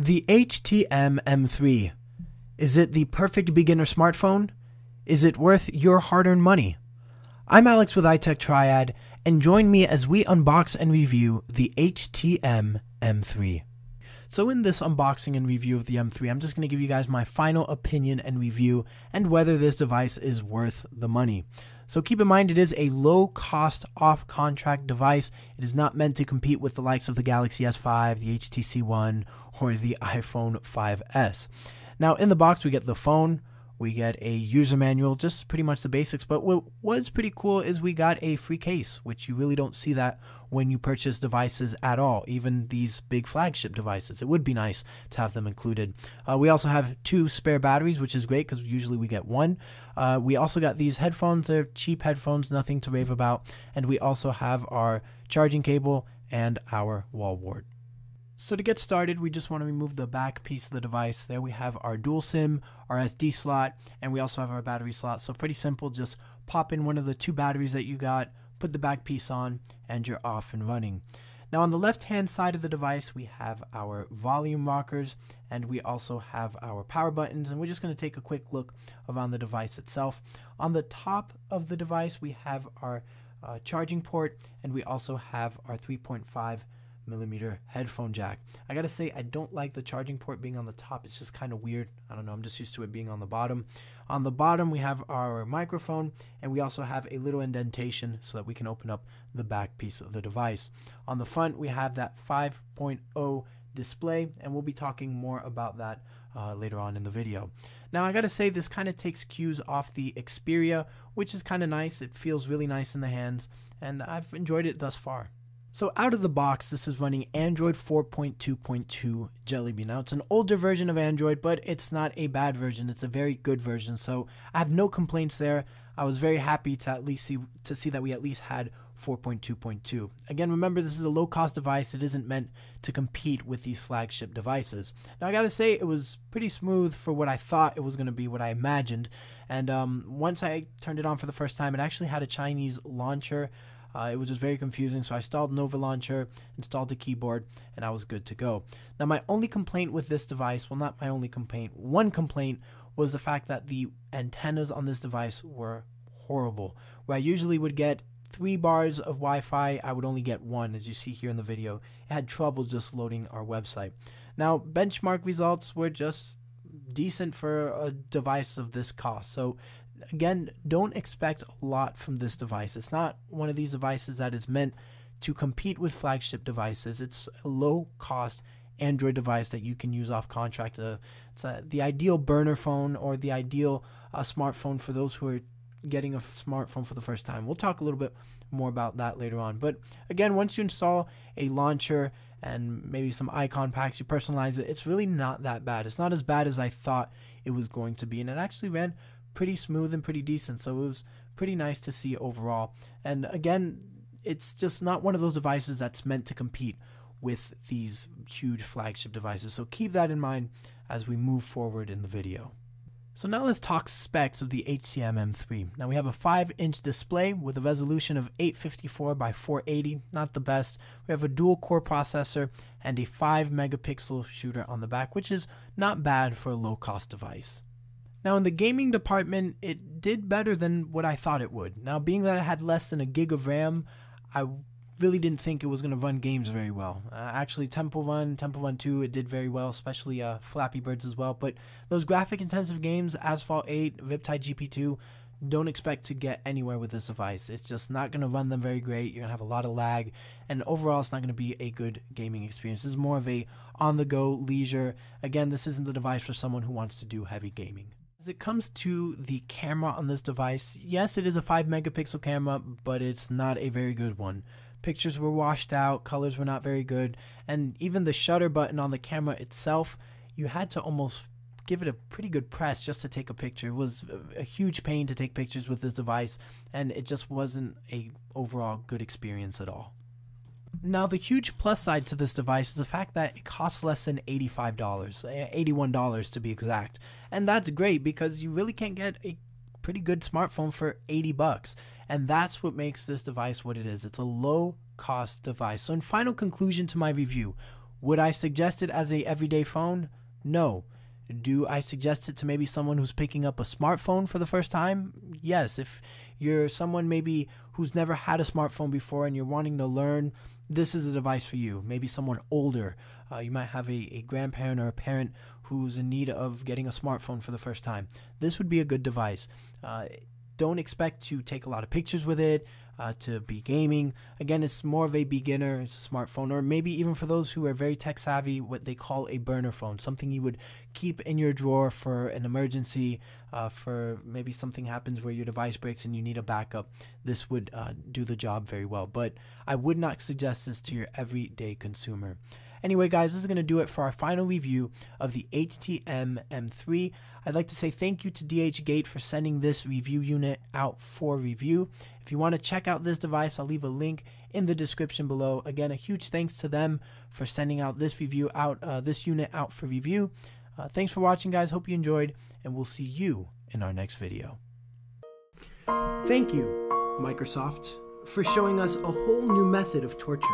The HTM M3. Is it the perfect beginner smartphone? Is it worth your hard-earned money? I'm Alex with iTechTriad, and join me as we unbox and review the HTM M3. So in this unboxing and review of the M3, I'm just going to give you guys my final opinion and review and whether this device is worth the money. So keep in mind, it is a low-cost, off-contract device. It is not meant to compete with the likes of the Galaxy S5, the HTC One, or the iPhone 5S. Now in the box we get the phone, we get a user manual, just pretty much the basics, but what was pretty cool is we got a free case, which you really don't see that when you purchase devices at all, even these big flagship devices. It would be nice to have them included. We also have 2 spare batteries, which is great because usually we get 1. We also got these headphones. They're cheap headphones, nothing to rave about, and we also have our charging cable and our wall wart. So to get started, we just want to remove the back piece of the device. There we have our dual SIM, our SD slot, and we also have our battery slot. So pretty simple, just pop in one of the 2 batteries that you got, put the back piece on, and you're off and running. Now on the left-hand side of the device, we have our volume rockers, and we also have our power buttons, and we're just going to take a quick look around the device itself. On the top of the device, we have our charging port, and we also have our 3.5mm headphone jack. I gotta say, I don't like the charging port being on the top. It's just kind of weird. I don't know, I'm just used to it being on the bottom. On the bottom we have our microphone, and we also have a little indentation so that we can open up the back piece of the device. On the front we have that 5.0 display, and we'll be talking more about that later on in the video. Now I gotta say, this kind of takes cues off the Xperia, which is kind of nice. It feels really nice in the hands, and I've enjoyed it thus far. So out of the box, this is running Android 4.2.2 Jelly Bean. Now it's an older version of Android, but it's not a bad version. It's a very good version, so I have no complaints there. I was very happy to at least see that we at least had 4.2.2. Again, remember, this is a low-cost device. It isn't meant to compete with these flagship devices. Now I gotta say, it was pretty smooth for what I thought it was gonna be, what I imagined. And once I turned it on for the first time, it actually had a Chinese launcher. It was just very confusing, so I installed Nova Launcher, installed the keyboard, and I was good to go. Now my only complaint with this device, well, not my only complaint, one complaint was the fact that the antennas on this device were horrible. Where I usually would get 3 bars of Wi-Fi, I would only get 1, as you see here in the video. It had trouble just loading our website. Now benchmark results were just decent for a device of this cost. So again, don't expect a lot from this device. It's not one of these devices that is meant to compete with flagship devices. It's a low-cost Android device that you can use off contract. It's the ideal burner phone, or the ideal smartphone for those who are getting a smartphone for the first time. We'll talk a little bit more about that later on. But again, once you install a launcher and maybe some icon packs, you personalize it, it's really not that bad. It's not as bad as I thought it was going to be, and it actually ran pretty smooth and pretty decent, so it was pretty nice to see overall. And again, it's just not one of those devices that's meant to compete with these huge flagship devices, so keep that in mind as we move forward in the video. So now let's talk specs of the HTM M3. Now we have a 5-inch display with a resolution of 854 by 480, not the best. We have a dual core processor and a 5-megapixel shooter on the back, which is not bad for a low-cost device. Now in the gaming department, it did better than what I thought it would. Now being that it had less than a gig of RAM, I really didn't think it was going to run games very well. Actually, Temple Run 2, it did very well, especially Flappy Birds as well. But those graphic intensive games, Asphalt 8, Riptide GP2, don't expect to get anywhere with this device. It's just not going to run them very great. You're going to have a lot of lag, and overall it's not going to be a good gaming experience. This is more of a on-the-go leisure. Again, this isn't the device for someone who wants to do heavy gaming. As it comes to the camera on this device, yes, it is a 5-megapixel camera, but it's not a very good one. Pictures were washed out, colors were not very good, and even the shutter button on the camera itself, you had to almost give it a pretty good press just to take a picture. It was a huge pain to take pictures with this device, and it just wasn't a overall good experience at all. Now the huge plus side to this device is the fact that it costs less than $85, $81 to be exact. And that's great because you really can't get a pretty good smartphone for 80 bucks. And that's what makes this device what it is. It's a low cost device. So in final conclusion to my review, Would I suggest it as a everyday phone? No. Do I suggest it to maybe someone who's picking up a smartphone for the first time? Yes. If you're someone maybe who's never had a smartphone before and you're wanting to learn, this is a device for you. Maybe someone older. You might have a grandparent or a parent who's in need of getting a smartphone for the first time. This would be a good device. Don't expect to take a lot of pictures with it, to be gaming. Again, it's more of a beginner. It's a smartphone, or maybe even for those who are very tech savvy, what they call a burner phone, something you would keep in your drawer for an emergency, for maybe something happens where your device breaks and you need a backup. This would do the job very well, but I would not suggest this to your everyday consumer. Anyway, guys, this is going to do it for our final review of the HTM M3. I'd like to say thank you to DHgate for sending this review unit out for review. If you want to check out this device, I'll leave a link in the description below. Again, a huge thanks to them for sending out this review out, this unit out for review. Thanks for watching, guys. Hope you enjoyed, and we'll see you in our next video. Thank you, Microsoft, for showing us a whole new method of torture.